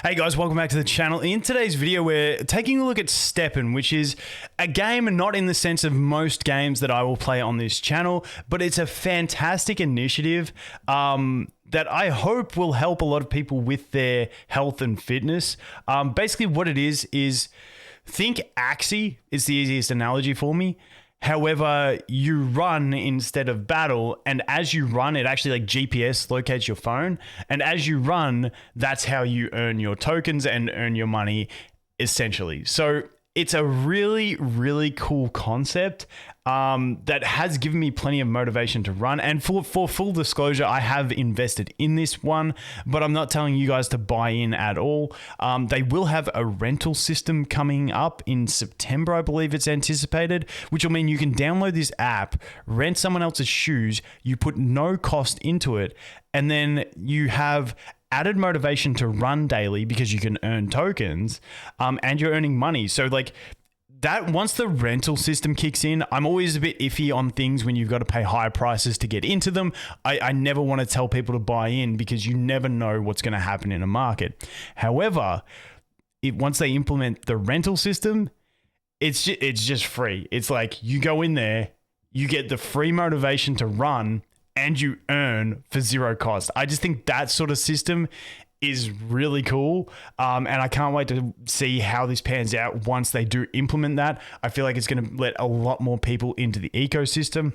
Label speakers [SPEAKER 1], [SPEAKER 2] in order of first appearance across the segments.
[SPEAKER 1] Hey guys, welcome back to the channel. In today's video, we're taking a look at Steppen, which is a game not in the sense of most games that I will play on this channel, but it's a fantastic initiative that I hope will help a lot of people with their health and fitness. Basically what it is think Axie is the easiest analogy for me. However, you run instead of battle, and as you run, it actually like GPS locates your phone, and as you run, that's how you earn your tokens and earn your money, essentially. So it's a really, really cool concept that has given me plenty of motivation to run. And for full disclosure, I have invested in this one, but I'm not telling you guys to buy in at all. They will have a rental system coming up in September, I believe it's anticipated, which will mean you can download this app, rent someone else's shoes, you put no cost into it, and then you have added motivation to run daily because you can earn tokens, and you're earning money. So like that, once the rental system kicks in, I'm always a bit iffy on things when you've got to pay higher prices to get into them. I never want to tell people to buy in because you never know what's going to happen in a market. However, once they implement the rental system, it's just free. It's like you go in there, you get the free motivation to run, and you earn for zero cost. I just think that sort of system is really cool. And I can't wait to see how this pans out once they do implement that. I feel like it's going to let a lot more people into the ecosystem,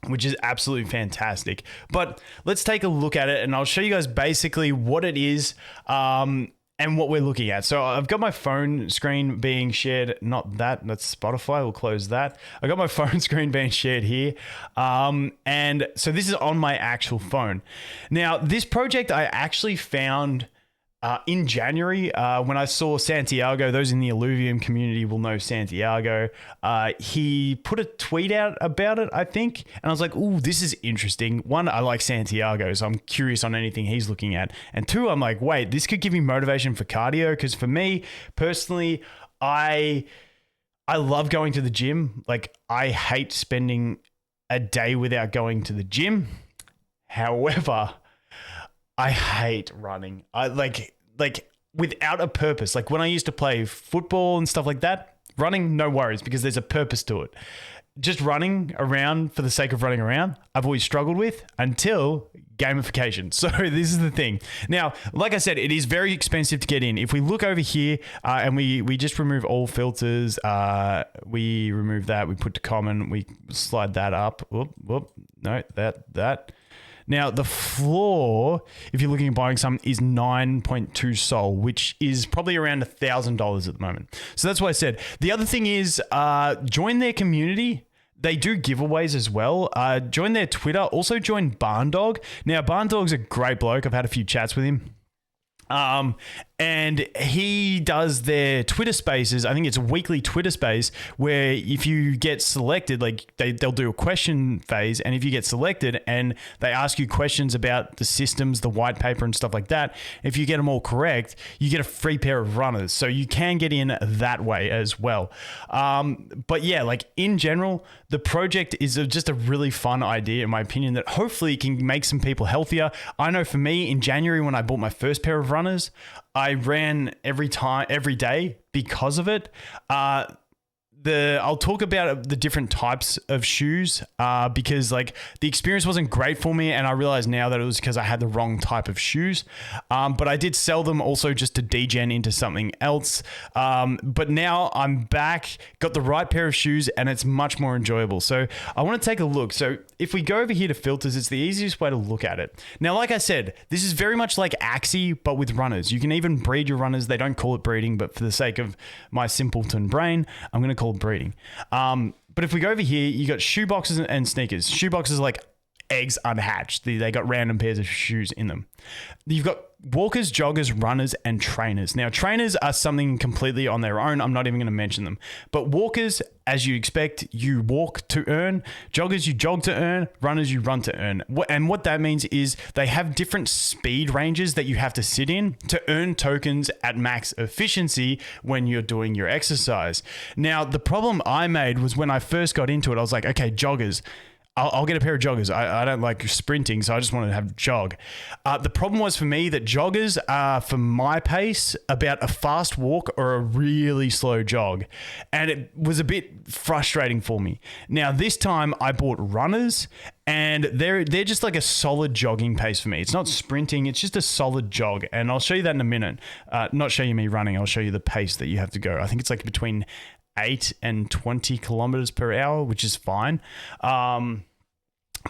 [SPEAKER 1] which is absolutely fantastic. But let's take a look at it, and I'll show you guys basically what it is and what we're looking at. So I've got my phone screen being shared. That's Spotify. We'll close that. I got my phone screen being shared here. And so this is on my actual phone. Now, this project I actually found in January when I saw Santiago. Those in the Illuvium community will know Santiago. He put a tweet out about it, I think. And I was like, ooh, this is interesting. One, I like Santiago, so I'm curious on anything he's looking at. And two, I'm like, wait, this could give me motivation for cardio. Because for me, personally, I love going to the gym. Like, I hate spending a day without going to the gym. However, I hate running. I like without a purpose. Like when I used to play football and stuff like that, running, no worries because there's a purpose to it. Just running around for the sake of running around, I've always struggled with until gamification. So this is the thing. Now, like I said, it is very expensive to get in. If we look over here and we just remove all filters, we remove that, we put to common, we slide that up. Whoop, no, that. Now, the floor, if you're looking at buying some, is 9.2 Sol, which is probably around $1,000 at the moment. So that's what I said. The other thing is join their community. They do giveaways as well. Join their Twitter. Also join Barndog. Now, Barndog's a great bloke. I've had a few chats with him. And he does their Twitter spaces. I think it's a weekly Twitter space where if you get selected, like they'll do a question phase. And if you get selected and they ask you questions about the systems, the white paper and stuff like that, if you get them all correct, you get a free pair of runners. So you can get in that way as well. But yeah, like in general, the project is just a really fun idea, in my opinion, that hopefully can make some people healthier. I know for me in January, when I bought my first pair of runners, I ran every day because of it. I'll talk about the different types of shoes because like the experience wasn't great for me, and I realize now that it was because I had the wrong type of shoes. But I did sell them also just to degen into something else. But now I'm back, got the right pair of shoes, and it's much more enjoyable. So I want to take a look. So if we go over here to filters, it's the easiest way to look at it. Now, like I said, this is very much like Axie, but with runners. You can even breed your runners. They don't call it breeding, but for the sake of my simpleton brain, I'm going to call it breeding. But if we go over here, you got shoe boxes and sneakers. Shoe boxes are like eggs unhatched. They got random pairs of shoes in them. You've got walkers, joggers, runners, and trainers. Now, trainers are something completely on their own. I'm not even going to mention them. But walkers, as you expect, you walk to earn. Joggers, you jog to earn. Runners, you run to earn. And what that means is they have different speed ranges that you have to sit in to earn tokens at max efficiency when you're doing your exercise. Now, the problem I made was when I first got into it, I was like, okay, joggers, I'll get a pair of joggers. I don't like sprinting, so I just wanted to have jog. The problem was for me that joggers are, for my pace, about a fast walk or a really slow jog. And it was a bit frustrating for me. Now, this time I bought runners, and they're just like a solid jogging pace for me. It's not sprinting, it's just a solid jog. And I'll show you that in a minute. Not show you me running, I'll show you the pace that you have to go. I think it's like between 8 and 20 kilometers per hour, which is fine.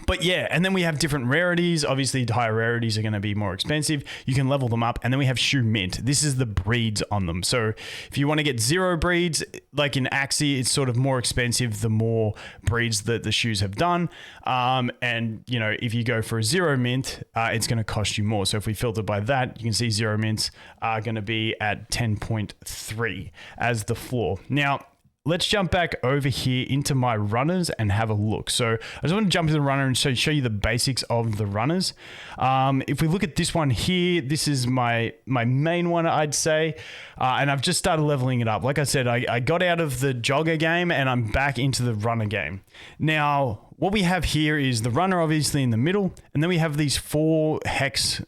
[SPEAKER 1] But yeah, and then we have different rarities. Obviously, higher rarities are going to be more expensive. You can level them up. And then we have shoe mint. This is the breeds on them. So if you want to get 0 breeds, like in Axie, it's sort of more expensive the more breeds that the shoes have done. And, you know, if you go for a 0 mint, it's going to cost you more. So if we filter by that, you can see 0 mints are going to be at 10.3 as the floor. Now, let's jump back over here into my runners and have a look. So I just want to jump into the runner and show you the basics of the runners. If we look at this one here, this is my main one, I'd say. And I've just started leveling it up. Like I said, I got out of the jogger game and I'm back into the runner game. Now, what we have here is the runner obviously in the middle. And then we have these 4 hex...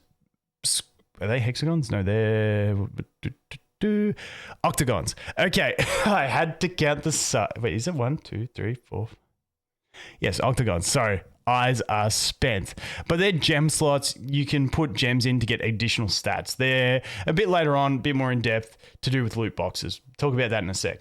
[SPEAKER 1] Are they hexagons? No, they're... octagons. Okay, I had to count the size. Wait, is it 1, 2, 3, 4? Yes, octagons. Sorry, eyes are spent. But they're gem slots. You can put gems in to get additional stats. They're a bit later on, a bit more in depth to do with loot boxes. Talk about that in a sec.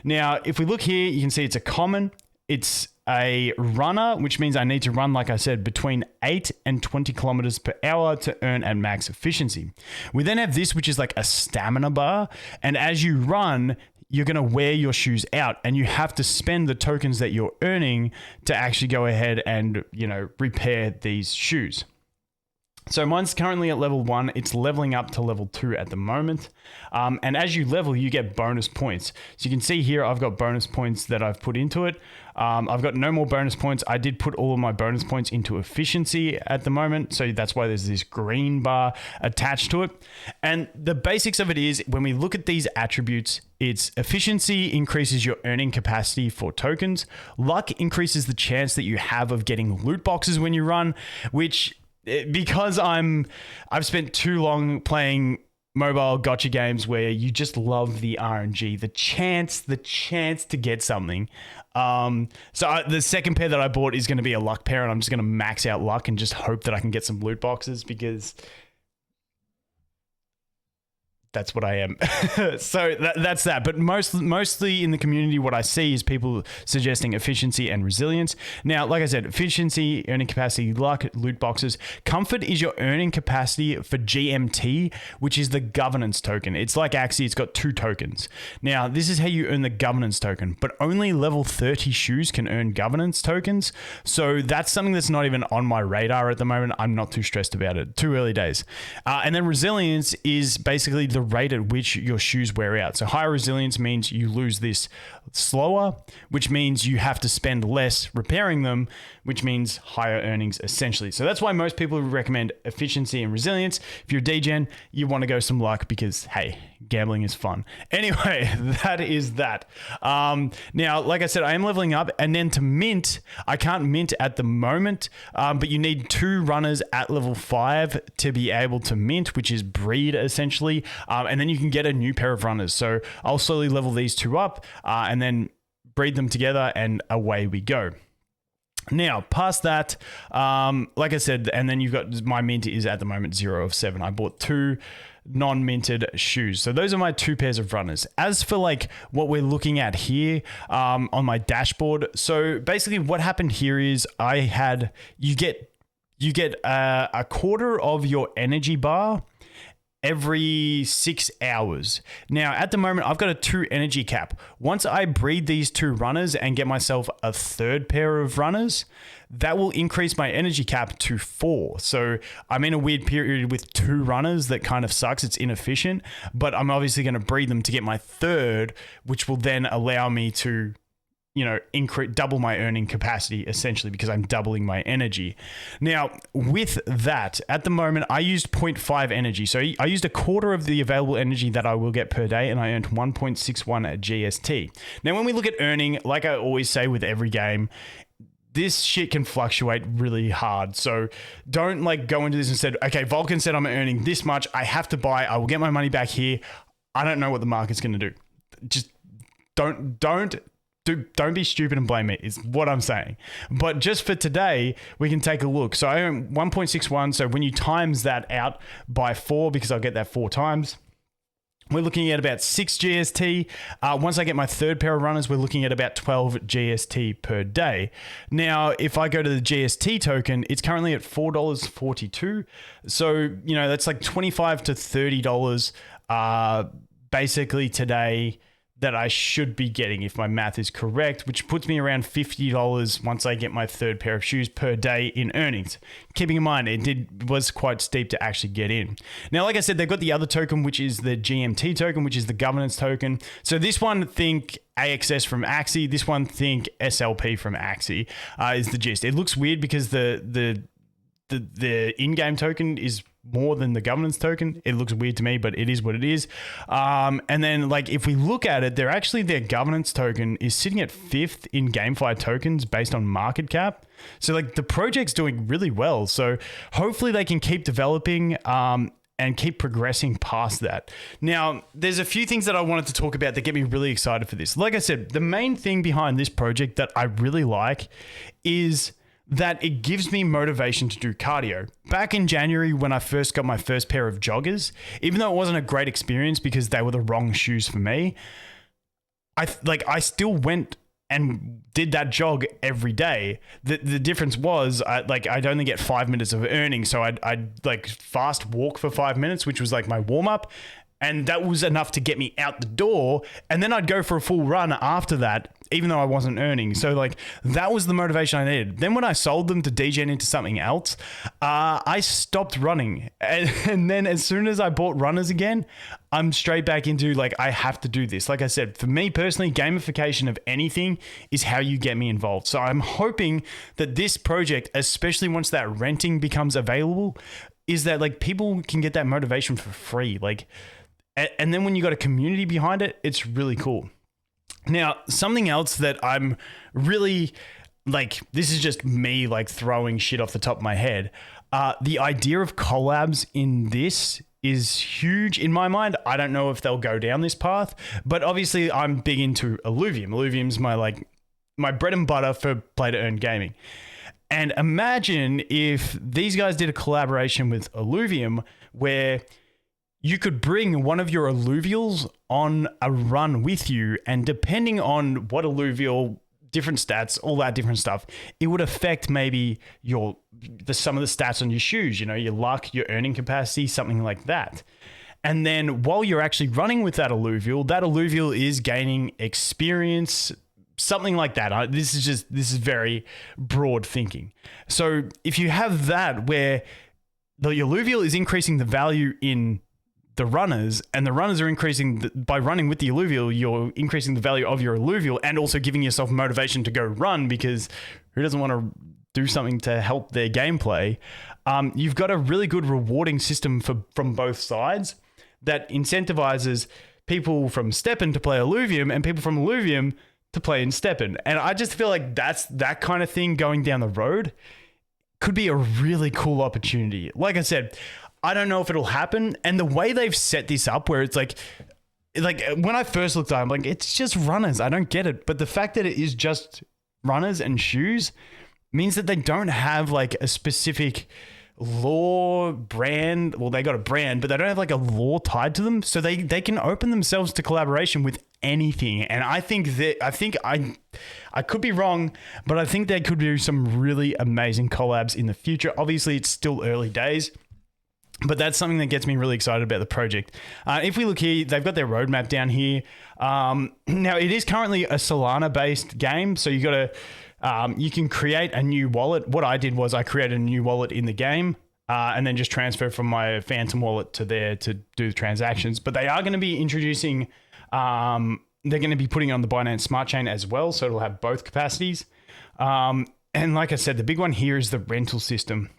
[SPEAKER 1] Now, if we look here, you can see it's a common. It's a runner, which means I need to run, like I said, between 8 and 20 kilometers per hour to earn at max efficiency. We then have this, which is like a stamina bar. And as you run, you're going to wear your shoes out and you have to spend the tokens that you're earning to actually go ahead and, you know, repair these shoes. So mine's currently at level 1. It's leveling up to level 2 at the moment. And as you level, you get bonus points. So you can see here, I've got bonus points that I've put into it. I've got no more bonus points. I did put all of my bonus points into efficiency at the moment. So that's why there's this green bar attached to it. And the basics of it is when we look at these attributes, it's efficiency increases your earning capacity for tokens. Luck increases the chance that you have of getting loot boxes when you run, which... because I've spent too long playing mobile gotcha games where you just love the RNG, the chance to get something. The second pair that I bought is going to be a luck pair, and I'm just going to max out luck and just hope that I can get some loot boxes because that's what I am. So that's that. But mostly in the community, what I see is people suggesting efficiency and resilience. Now, like I said, efficiency, earning capacity, luck, loot boxes. Comfort is your earning capacity for GMT, which is the governance token. It's like Axie, it's got 2 tokens. Now, this is how you earn the governance token, but only level 30 shoes can earn governance tokens. So that's something that's not even on my radar at the moment. I'm not too stressed about it. Too early days. And then resilience is basically the rate at which your shoes wear out. So higher resilience means you lose this slower, which means you have to spend less repairing them, which means higher earnings essentially. So that's why most people recommend efficiency and resilience. If you're a degen, you want to go some luck because, hey, gambling is fun. Anyway, that is that. Now, like I said, I am leveling up, and then to mint, I can't mint at the moment, but you need 2 runners at level 5 to be able to mint, which is breed essentially. And then you can get a new pair of runners. So I'll slowly level these 2 up and then breed them together and away we go. Now, past that, like I said, and then you've got my mint is at the moment 0 of 7. I bought 2 non-minted shoes. So those are my 2 pairs of runners. As for like what we're looking at here on my dashboard. So basically what happened here is you get a quarter of your energy bar every 6 hours. Now, at the moment, I've got a 2 energy cap. Once I breed these 2 runners and get myself a 3rd pair of runners, that will increase my energy cap to 4. So I'm in a weird period with 2 runners that kind of sucks. It's inefficient, but I'm obviously going to breed them to get my 3rd, which will then allow me to, you know, double my earning capacity essentially because I'm doubling my energy. Now, with that, at the moment, I used 0.5 energy. So I used a quarter of the available energy that I will get per day, and I earned 1.61 GST. Now, when we look at earning, like I always say with every game, this shit can fluctuate really hard. So don't like go into this and said, okay, Vulcan said I'm earning this much. I have to buy. I will get my money back here. I don't know what the market's going to do. Just don't be stupid and blame me is what I'm saying. But just for today, we can take a look. So I earn 1.61. So when you times that out by 4, because I'll get that 4 times, we're looking at about 6 GST. Once I get my third pair of runners, we're looking at about 12 GST per day. Now, if I go to the GST token, it's currently at $4.42. So, you know, that's like $25 to $30 basically today that I should be getting if my math is correct, which puts me around $50 once I get my third pair of shoes per day in earnings. Keeping in mind, it was quite steep to actually get in. Now, like I said, they've got the other token, which is the GMT token, which is the governance token. So this one, think AXS from Axie. This one, think SLP from Axie is the gist. It looks weird because the in-game token is more than the governance token. It looks weird to me, but it is what it is. And then like, if we look at it, their governance token is sitting at 5th in GameFi tokens based on market cap. So like the project's doing really well. So hopefully they can keep developing, and keep progressing past that. Now, there's a few things that I wanted to talk about that get me really excited for this. Like I said, the main thing behind this project that I really like is that it gives me motivation to do cardio. Back in January, when I first got my first pair of joggers, even though it wasn't a great experience because they were the wrong shoes for me, I still went and did that jog every day. The difference was I'd only get 5 minutes of earning. So I'd like fast walk for 5 minutes, which was like my warm up. And that was enough to get me out the door. And then I'd go for a full run after that, even though I wasn't earning. So like that was the motivation I needed. Then when I sold them to degen into something else, I stopped running. And then as soon as I bought runners again, I'm straight back into like, I have to do this. Like I said, for me personally, gamification of anything is how you get me involved. So I'm hoping that this project, especially once that renting becomes available, is that like people can get that motivation for free. Like, and then when you got a community behind it, it's really cool. Now, something else that I'm really like, this is just me like throwing shit off the top of my head. The idea of collabs in this is huge in my mind. I don't know if they'll go down this path, but obviously I'm big into Illuvium. Illuvium's my bread and butter for play to earn gaming. And imagine if these guys did a collaboration with Illuvium where you could bring one of your alluvials on a run with you, and depending on what alluvial, different stats, all that different stuff, it would affect maybe some of the stats on your shoes, you know, your luck, your earning capacity, something like that. And then while you're actually running with that alluvial is gaining experience, something like that. This is very broad thinking. So if you have that where the alluvial is increasing the value in the runners, and the runners are increasing by running with the alluvial, you're increasing the value of your alluvial and also giving yourself motivation to go run, because who doesn't want to do something to help their gameplay? You've got a really good rewarding system from both sides that incentivizes people from Steppen to play Illuvium and people from Illuvium to play in Steppen. And I just feel like that kind of thing going down the road could be a really cool opportunity. Like I said, I don't know if it'll happen. And the way they've set this up where it's like when I first looked at it, I'm like, it's just runners. I don't get it. But the fact that it is just runners and shoes means that they don't have like a specific lore brand. Well, they got a brand, but they don't have like a lore tied to them. So they can open themselves to collaboration with anything. And I think I could be wrong, but I think they could do some really amazing collabs in the future. Obviously, it's still early days, but that's something that gets me really excited about the project. If we look here, they've got their roadmap down here. Now, it is currently a Solana-based game, so you can create a new wallet. What I did was I created a new wallet in the game and then just transfer from my Phantom wallet to there to do the transactions. But they are going to be introducing, they're going to be putting it on the Binance Smart Chain as well, so it'll have both capacities. And like I said, the big one here is the rental system.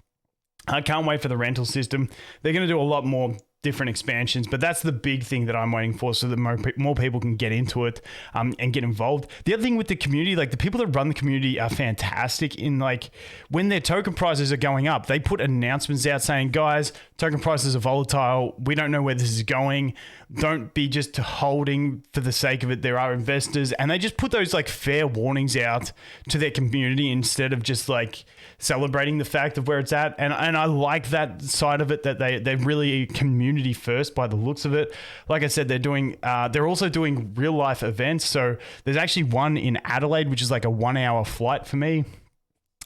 [SPEAKER 1] I can't wait for the rental system. They're going to do a lot more different expansions, but that's the big thing that I'm waiting for, so that more people can get into it and get involved. The other thing with the community, like the people that run the community are fantastic in like when their token prices are going up, they put announcements out saying, guys, token prices are volatile. We don't know where this is going. Don't be just holding for the sake of it. There are investors, and they just put those like fair warnings out to their community instead of just like celebrating the fact of where it's at. And I like that side of it, that they're really community first by the looks of it. Like I said, they're also doing real life events. So there's actually one in Adelaide, which is like a 1 hour flight for me.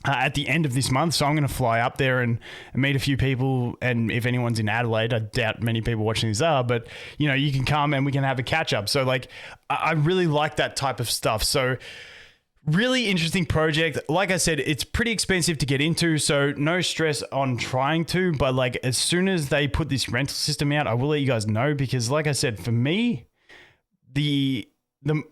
[SPEAKER 1] At the end of this month. So I'm going to fly up there and meet a few people. And if anyone's in Adelaide, I doubt many people watching this are, but you know, you can come and we can have a catch up. So like, I really like that type of stuff. So really interesting project. Like I said, it's pretty expensive to get into, so no stress on trying to, but like as soon as they put this rental system out, I will let you guys know, because like I said, for me,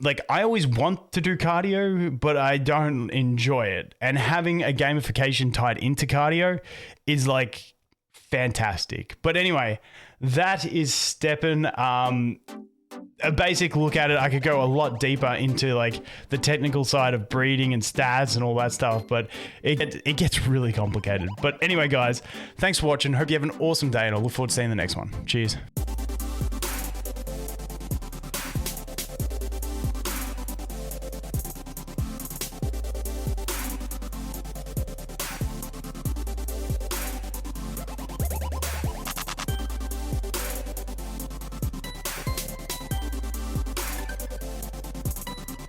[SPEAKER 1] like I always want to do cardio, but I don't enjoy it. And having a gamification tied into cardio is like fantastic. But anyway, that is Steppen. A basic look at it. I could go a lot deeper into like the technical side of breeding and stats and all that stuff, but it gets really complicated. But anyway, guys, thanks for watching. Hope you have an awesome day, and I look forward to seeing the next one. Cheers.